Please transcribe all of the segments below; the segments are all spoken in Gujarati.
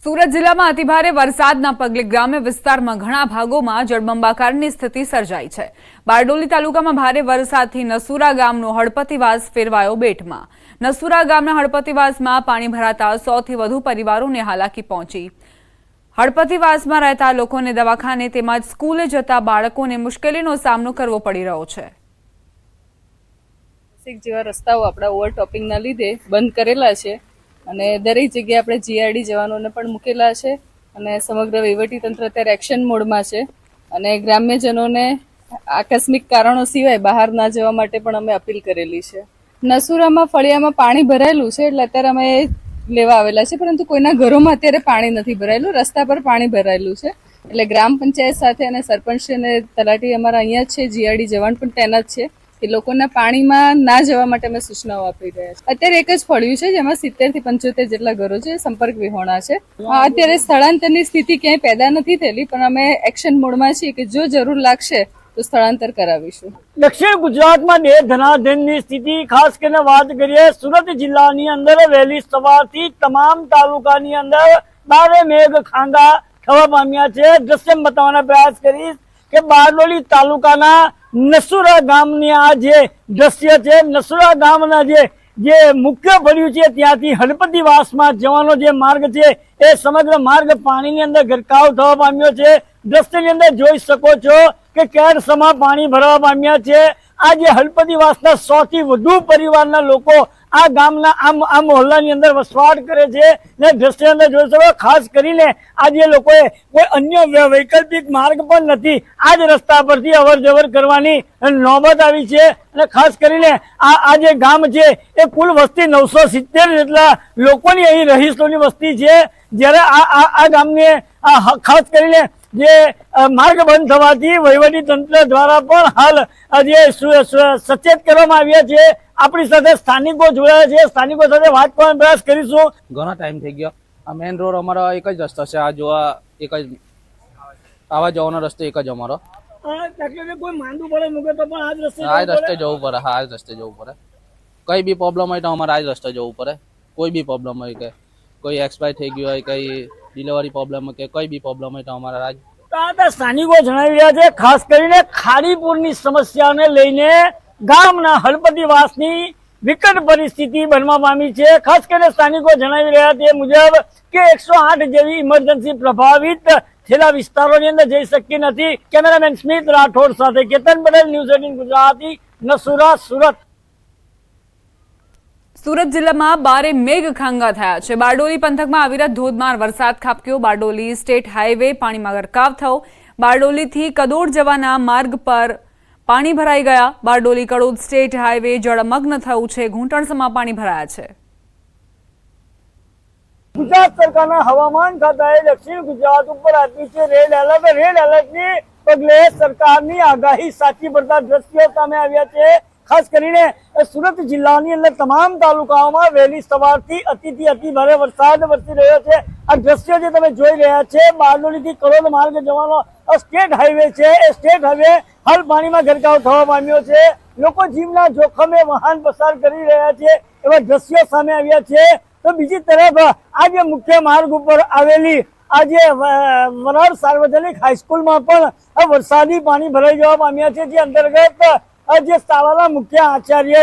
સુરત જિલ્લામાં અતિભારે વરસાદના પગલે ગ્રામ્ય વિસ્તારમાં ઘણા ભાગોમાં જળબંબાકારની સ્થિતિ સર્જાઈ છે। બારડોલી તાલુકામાં ભારે વરસાદથી નસુરા ગામનો હળપતિવાસ ફેરવાયો બેટમાં। નસુરા ગામના હળપતિવાસમાં પાણી ભરાતા 100 થી વધુ પરિવારોને હાલાકી પહોંચી। હળપતિવાસમાં રહેતા લોકોને દવાખાને તેમજ સ્કૂલે જતા બાળકોને મુશ્કેલીનો સામનો કરવો પડી રહ્યો છે। જેવા રસ્તાઓ આપણા ઓવરટોપિંગના લીધે બંધ કરેલા છે અને દરેક જગ્યાએ આપણે જીઆરડી જવાનોને પણ મૂકેલા છે અને સમગ્ર વહીવટી તંત્ર અત્યારે એક્શન મોડમાં છે અને ગ્રામ્યજનોને આકસ્મિક કારણો સિવાય બહાર ના જવા માટે પણ અમે અપીલ કરેલી છે। નસુરામાં ફળિયામાં પાણી ભરાયેલું છે એટલે અત્યારે અમે લેવા આવેલા છે, પરંતુ કોઈના ઘરોમાં અત્યારે પાણી નથી ભરાયેલું, રસ્તા પર પાણી ભરાયેલું છે। એટલે ગ્રામ પંચાયત સાથે અને સરપંચ અને તલાટી અમારા અહીંયા જ છે, જીઆરડી જવાન પણ તૈનાત છે કે લોકોના પાણીમાં ના જવા માટે અમે સૂચનાઓ આપી રહ્યા છીએ। અત્યારે એક જ ફળ્યું છે જેમાં 70 થી 75 જેટલા ઘરો છે, સંપર્ક વિહોણા છે। અત્યારે સ્થળાંતરની સ્થિતિ ક્યાંય પેદા નથી થયેલી, પણ અમે એક્શન મોડમાં છીએ કે જો જરૂર લાગશે તો સ્થળાંતર કરાવીશું। દક્ષિણ ગુજરાતમાં ધનાધનની સ્થિતિ ખાસ કરીને વાત કરીએ સુરત જિલ્લાની અંદર વહેલી સવારથી તમામ તાલુકાની અંદર ભારે મેઘ ખાંગા થવા પામ્યા છે। દ્રશ્ય બતાવવાનો પ્રયાસ કરીશ કે બારડોલી તાલુકાના નસુરા ગામની આ જે દ્રશ્ય છે, નસુરા ગામના જે મુખ્ય ફળિયું છે ત્યાંથી હળપતિવાસમાં જવાનો જે માર્ગ છે એ સમગ્ર માર્ગ પાણીની અંદર ગરકાવ થવા પામ્યો છે। દ્રશ્યની અંદર જોઈ શકો છો કે કેરસમાં પાણી ભરવા પામ્યા છે। આ જે હળપતિવાસના 100 થી વધુ પરિવારના લોકો આ ગામના આ મોહલ્લાની અંદર વસવાટ કરે છે ને દ્રશ્ય અંદર જોઈ શકો ખાસ કરીને આ જે લોકોએ કોઈ અન્ય વૈકલ્પિક માર્ગ પણ નથી, આ જ રસ્તા પરથી અવર જવર કરવાની નોબત આવી છે। અને ખાસ કરીને આ જે ગામ છે એ કુલ વસ્તી 970 જેટલા લોકોની અહીં રહીશોની વસ્તી છે, જ્યારે આ ગામને ખાસ કરીને જે માર્ગ બંધ થવાથી વહીવટી તંત્ર દ્વારા પણ હાલ જે સચેત કરવામાં આવ્યા છે। આપણી સાથે સ્થાનિકો જોડાયા છે, સ્થાનિકો સાથે વાત કરવાનો પ્રયાસ કરીશું। ઘણો ટાઈમ થઈ ગયો। આ મેઇન રોડ અમારો એક જ રસ્તો છે, આ જોવા એક જ આવા જવાનો રસ્તો એક જ અમારો। કોઈ માંદું પડે મૂકે તો પણ આ જ રસ્તે જવું પડે। હા, આ જ રસ્તે જવું પડે। કઈ બી પ્રોબ્લેમ હોય તો અમારે આ જ રસ્તે જવું પડે। કોઈ બી પ્રોબ્લેમ હોય કે કોઈ એક્સપાયર થઈ ગયું હોય, કઈ ડિલિવરી પ્રોબ્લેમ હોય કે કોઈ બી પ્રોબ્લેમ હોય તો અમારે આ સ્થાનિકો જણાવી રહ્યા છે ખાસ કરીને ખાડીપુરની સમસ્યાને લઈને ગામના હળપતિવાસની વિકટ પરિસ્થિતિ બનવા પામી છે। ખાસ કરીને સ્થાનિકો જણાવી રહ્યા તે મુજબ કે 108 જેવી ઇમરજન્સી પ્રભાવિત થયેલા વિસ્તારોની અંદર જઈ શકી નથી। કેમેરામેન સ્મિત રાઠોડ સાથે કેતન પટેલ, ન્યૂઝ 18 ગુજરાતી, નસુરા, સુરત। સુરત જિલ્લામાં ભારે મેઘ ખાંગા થયા છે। બારડોલી પંથકમાં અવિરત ધોધમાર વરસાદ ખાબક્યો। બારડોલી સ્ટેટ હાઈવે પાણીમાં ગરકાવ થયો। બારડોલીથી કદોડ જવાના માર્ગ પર પાણી ભરાઈ ગયા। બારડોલી કડોદ સ્ટેટ હાઈવે જળમગ્ન થયું છે। ઘૂંટણસમાં પાણી ભરાયા છે। ગુજરાત સરકારના હવામાન ખાતાએ દક્ષિણ ગુજરાત ઉપર આપ્યું છે રેડ એલર્ટ। રેડ એલર્ટની પગલે સરકારની આગાહી સાચી પડતા દ્રશ્યો સામે આવ્યા છે। ખાસ કરીને સુરત જિલ્લાની અંદર તમામ તાલુકાઓમાં વહેલી સવારથી અતિથી અતિ ભારે વરસાદ વરસી રહ્યો છે। આ દ્રશ્યો જે તમે જોઈ રહ્યા છે બારડોલીથી કડોદ માર્ગ જવાનો સ્ટેટ હાઈવે છે, એ સ્ટેટ હાઈવે હાલ પાણીમાં ગરકાવ થવા પામ્યો છે। લોકો જીવના જોખમે વાહન પસાર કરી રહ્યા છે એવા દ્રશ્યો સામે આવ્યા છે। તો બીજી તરફ આ જે મુખ્ય માર્ગ ઉપર આવેલી આ જે વરાડ સાર્વજનિક હાઈસ્કૂલમાં પણ વરસાદી પાણી ભરાઈ જવા પામ્યા છે, જે અંતર્ગત જે શાળાના મુખ્ય આચાર્ય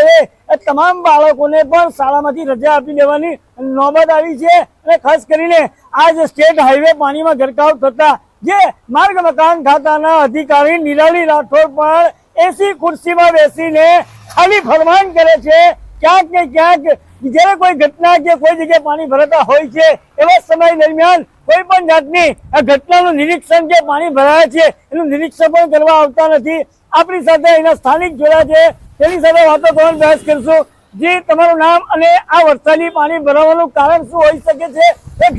એ તમામ બાળકોને પણ શાળામાંથી રજા આપી દેવાની નોબત આવી છે। અને ખાસ કરીને આ જે સ્ટેટ હાઈવે પાણીમાં ગરકાવ થતા જે માર્ગ મકાન ખાતાના અધિકારી નિરાલી રાઠોડ પણ એસી ખુરશીમાં બેસીને ખાલી ફરમાન કરે છે। ક્યાંક ને ક્યાંક જયારે કોઈ ઘટના કે કોઈ જગ્યાએ પાણી ભરાતા હોય છે એવા સમય દરમિયાન કોઈ પણ જાતની ઘટનાનું નિરીક્ષણ કે પાણી ભરાયા છે એનું નિરીક્ષણ પણ કરવા આવતા નથી। આપણી સાથે એના સ્થાનિક જોયા છે, તેની સાથે વાતો કરવાનો પ્રયાસ કરીશું। જી, તમારું નામ અને આ વરસાદી પાણી ભરાવાનું કારણ શું હોઈ શકે છે?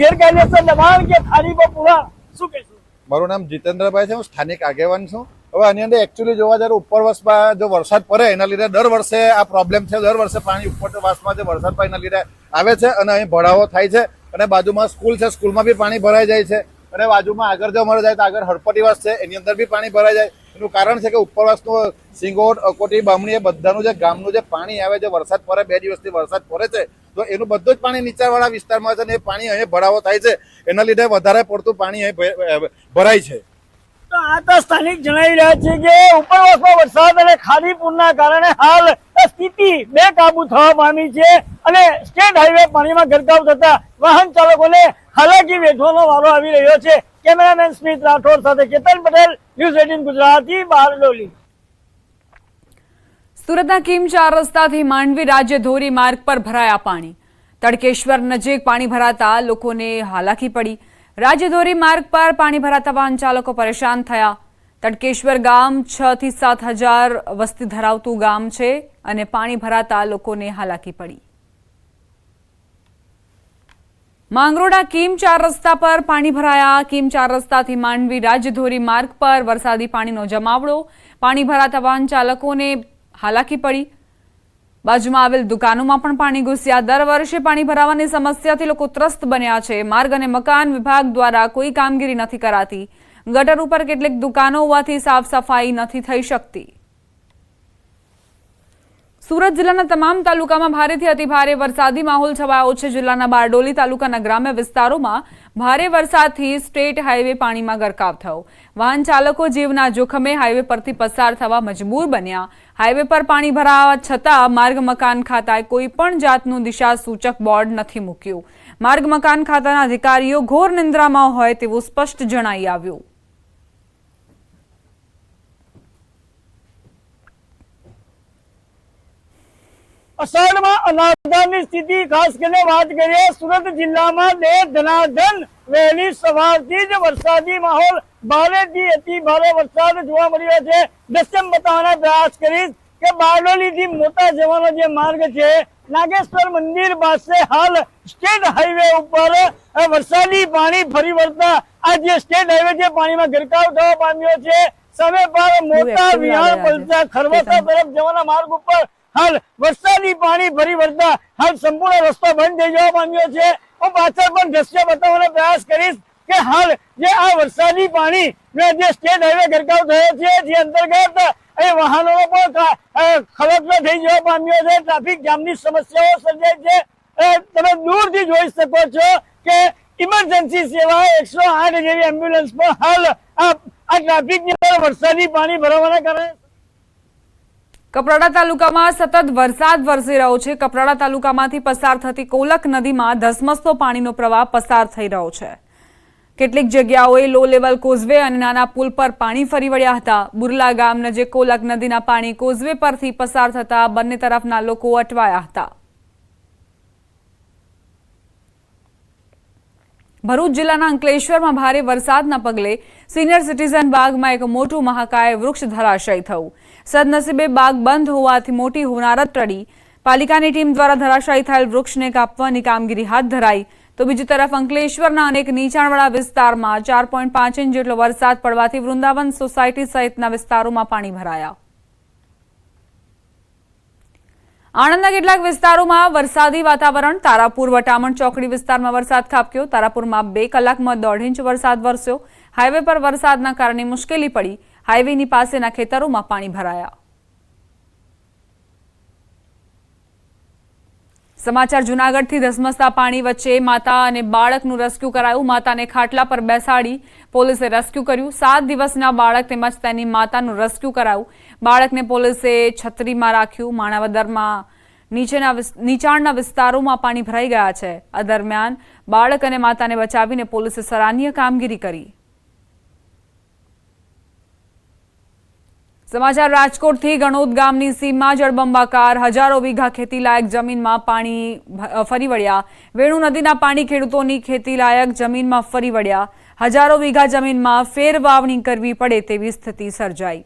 ગેરકાયદેસર દબાણ કે ખાડી પર પૂરા, શું કહેશું? મારું નામ જીતેન્દ્રભાઈ છે, હું સ્થાનિક આગેવાન છું। હવે આની અંદર એકચ્યુઅલી જોવા જ્યારે ઉપરવાસમાં જો વરસાદ પડે એના લીધે દર વર્ષે આ પ્રોબ્લેમ છે। દર વર્ષે પાણી ઉપરવાસમાં જે વરસાદ પડે એના લીધે આવે છે અને અહીં ભરાવો થાય છે અને બાજુમાં સ્કૂલ છે, સ્કૂલમાં બી પાણી ભરાઈ જાય છે અને બાજુમાં આગળ જો મળે જાય તો આગળ હળપતિવાસ છે એની અંદર બી પાણી ભરાઈ જાય। એનું કારણ છે કે ઉપરવાસનું સિંગોડ, અકોટી, બામણી એ બધાનું જે ગામનું જે પાણી આવે, જે વરસાદ પડે, 2 દિવસથી વરસાદ પડે છે, તો એનું બધું જ પાણી નીચાણવાળા વિસ્તારમાં છે, ને એ પાણી અહીં ભરાવો થાય છે, એના લીધે વધારે પડતું પાણી અહીં ભરાય છે. તો આ તો સ્થાનિક જણાવી રહ્યા છે કે ઉપરવાસમાં વરસાદ અને ખાડી પૂરના કારણે હાલ સ્થિતિ બેકાબુ થવા પામી છે અને સ્ટેટ હાઈવે પાણીમાં ગરકાવ થતા વાહન ચાલકોને હાલાકી વેઠવાનો વારો આવી રહ્યો છે. કેમેરામેન સ્મિત રાઠોડ સાથે કેતન પટેલ, ન્યૂઝ 18 ગુજરાતી, બારડોલી. સુરતના કીમ 4 રસ્તાથી માંડવી રાજ્ય ધોરી માર્ગ પર ભરાયા પાણી. તડકેશ્વર નજીક પાણી ભરાતા લોકોને હાલાકી પડી. રાજ્ય ધોરી માર્ગ પર પાણી ભરાતા વાહન ચાલકો પરેશાન થયા. તડકેશ્વર ગામ 6 થી 7 હજાર વસ્તી ધરાવતું ગામ છે અને પાણી ભરાતા લોકોને હાલાકી પડી. માંગરોળના કીમ 4 રસ્તા પર પાણી ભરાયા. કીમ 4 રસ્તાથી માંડવી રાજ્ય ધોરી માર્ગ પર વરસાદી પાણીનો જમાવડો. પાણી ભરાતા વાહન ચાલકોને હાલાકી પડી. બાજુમાં આવેલ દુકાનોમાં પણ પાણી ઘૂસ્યા. દર વર્ષે પાણી ભરાવાની સમસ્યાથી લોકો ત્રસ્ત બન્યા છે. માર્ગ અને મકાન વિભાગ દ્વારા કોઈ કામગીરી નથી કરાતી. ગટર ઉપર કેટલીક દુકાનો હોવાથી સાફ સફાઈ નથી થઈ શકતી. સુરત જિલ્લાના તમામ તાલુકામાં ભારેથી અતિભારે વરસાદી માહોલ છવાયો છે. જિલ્લાના બારડોલી તાલુકાના ગ્રામ્ય વિસ્તારોમાં ભારે વરસાદથી સ્ટેટ હાઈવે પાણીમાં ગરકાવ થયો. વાહન ચાલકો જીવના જોખમે હાઈવે પરથી પસાર થવા મજબૂર બન્યા. હાઈવે પર પાણી ભરાવા છતાં માર્ગ મકાન ખાતાએ કોઈ પણ જાતનું દિશા સૂચક બોર્ડ નથી મૂક્યું. માર્ગ મકાન ખાતાના અધિકારીઓ ઘોર નિંદ્રામાં હોય તેવું સ્પષ્ટ જણાઈ આવ્યું. અષાઢમાં અનાધારની સ્થિતિ ખાસ કરીને વાત કરીએ સુરત જિલ્લામાં ધનાધન વહેલી સવારથી જ વરસાદી માહોલ ભારેથી અતિ ભારે વરસાદ જોવા મળી રહ્યો છે. દ્રશ્ય બતાવવાનો પ્રયાસ કરીશ કે બારડોલીથી મોટા જવાનો જે માર્ગ છે, નાગેશ્વર મંદિર પાસે હાલ સ્ટેટ હાઈવે ઉપર વરસાદી પાણી ફરી વળતા આ જે સ્ટેટ હાઈવે છે પાણીમાં ગરકાવ થવા પામ્યો છે. સામે પર મોટા વિહાર પલસા ખરવસા તરફ જવાના માર્ગ ઉપર હાલ વરસાદી પાણી ફરી વળતા હાલ સંપૂર્ણ રસ્તો બંધ થઈ જવા પામ્યો છે. હું પાછળ પણ દ્રશ્ય બતાવવાનો પ્રયાસ કરીશ કે હાલ જે આ વરસાદી પાણી જે સ્ટેટ હાઈવે ગરકાવ થયો છે, જે અંતર્ગત અહીં વાહનો પણ ખલબલો થઈ જવા પામ્યો છે. ટ્રાફિક જામની સમસ્યાઓ સર્જાય છે. તમે દૂરથી જોઈ શકો છો કે ઇમરજન્સી સેવા 108 જેવી એમ્બ્યુલન્સ પણ હાલ આ ટ્રાફિકની અંદર વરસાદી પાણી ભરાવાના કારણે. કપરાડા તાલુકામાં સતત વરસાદ વરસી રહ્યો છે. કપરાડા તાલુકામાંથી પસાર થતી કોલક નદીમાં ધસમસતો પાણીનો પ્રવાહ પસાર થઈ રહ્યો છે. કેટલીક જગ્યાઓએ લો લેવલ કોઝવે અને નાના પુલ પર પાણી ફરી વળ્યા હતા. બુરલા ગામ નજીક કોલક નદીના પાણી કોઝવે પરથી પસાર થતા બંને તરફના લોકો અટવાયા હતા. ભરૂચ જિલ્લાના અંકલેશ્વરમાં ભારે વરસાદના પગલે સિનિયર સિટીઝન બાગમાં એક મોટું મહાકાય વૃક્ષ ધરાશાયી થયું. સદનસીબે બાગ બંધ હોવાથી મોટી હોનારત ટળી. પાલિકાની ટીમ દ્વારા ધરાશાયી થયેલ વૃક્ષને કાપવાની કામગીરી હાથ ધરાઈ. તો બીજી તરફ અંકલેશ્વરના અનેક નીચાણવાળા વિસ્તારમાં 4.5 ઇંચ જેટલો વરસાદ પડવાથી વૃંદાવન સોસાયટી સહિતના વિસ્તારોમાં પાણી ભરાયા. આણંદના કેટલાક વિસ્તારોમાં વરસાદી વાતાવરણ. તારાપુર વટામણ ચોકડી વિસ્તારમાં વરસાદ ખાબક્યો. તારાપુરમાં 2 કલાકમાં 1.5 ઇંચ વરસાદ વરસ્યો. હાઈવે પર વરસાદના કારણે મુશ્કેલી પડી. હાઈવેની પાસેના ખેતરોમાં પાણી ભરાયા. સમાચાર જૂનાગઢથી ધસમસતા પાણી વચ્ચે માતા અને બાળકનું રેસ્ક્યુ કરાયું. માતાને ખાટલા પર બેસાડી પોલીસે રેસ્ક્યુ કર્યું. 7 દિવસના બાળક તેમજ તેની માતાનું રેસ્ક્યુ કરાયું. બાળકને પોલીસે છત્રીમાં રાખ્યું. માણાવદરમાં નીચાણના વિસ્તારોમાં પાણી ભરાઈ ગયા છે. આ દરમિયાન બાળક અને માતાને બચાવીને પોલીસે સરાહનીય કામગીરી કરી. સમાચાર રાજકોટથી. ગણોદ ગામની સીમમાં જળબંબાકાર. હજારો વીઘા ખેતીલાયક જમીનમાં પાણી ફરી વળ્યા. વેણુ નદીના પાણી ખેડૂતોની ખેતીલાયક જમીનમાં ફરી વળ્યા. હજારો વીઘા જમીનમાં ફેર વાવણી કરવી પડે તેવી સ્થિતિ સર્જાઈ.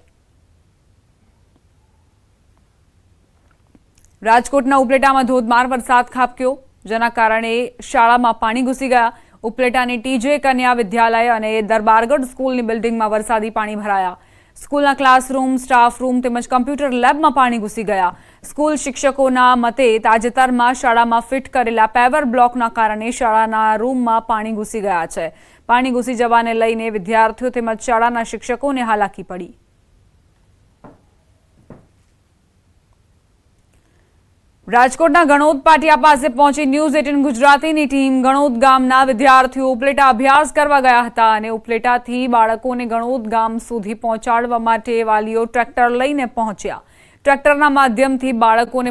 રાજકોટના ઉપલેટામાં ધોધમાર વરસાદ ખાબક્યો, જેના કારણે શાળામાં પાણી ઘૂસી ગયા. ઉપલેટાની ટીજે કન્યા વિદ્યાલય અને દરબારગઢ સ્કૂલની બિલ્ડિંગમાં વરસાદી પાણી ભરાયા. સ્કૂલના ક્લાસરૂમ, સ્ટાફ રૂમ તેમજ કમ્પ્યુટર લેબમાં પાણી ઘૂસી ગયા. સ્કૂલ શિક્ષકોના મતે તાજેતરમાં શાળામાં ફિટ કરેલા પેવર બ્લોકના કારણે શાળાના રૂમમાં પાણી ઘૂસી ગયા છે. પાણી ઘૂસી જવાને લઈને વિદ્યાર્થીઓ તેમજ શાળાના શિક્ષકોને હાલાકી પડી. રાજકોટના ગણોદ પાટિયા પાસે પહોંચી ન્યૂઝ 18 ગુજરાતીની ટીમ ગણોદ ગામના વિદ્યાર્થીઓ ઉપલેટા અભ્યાસ કરવા ગયા હતા અને ઉપલેટાથી બાળકોને ગણોદ ગામ સુધી પહોંચાડવા માટે વાલીઓ ટ્રેક્ટર લઈને પહોંચ્યા. ટ્રેક્ટરના માધ્યમથી બાળકોને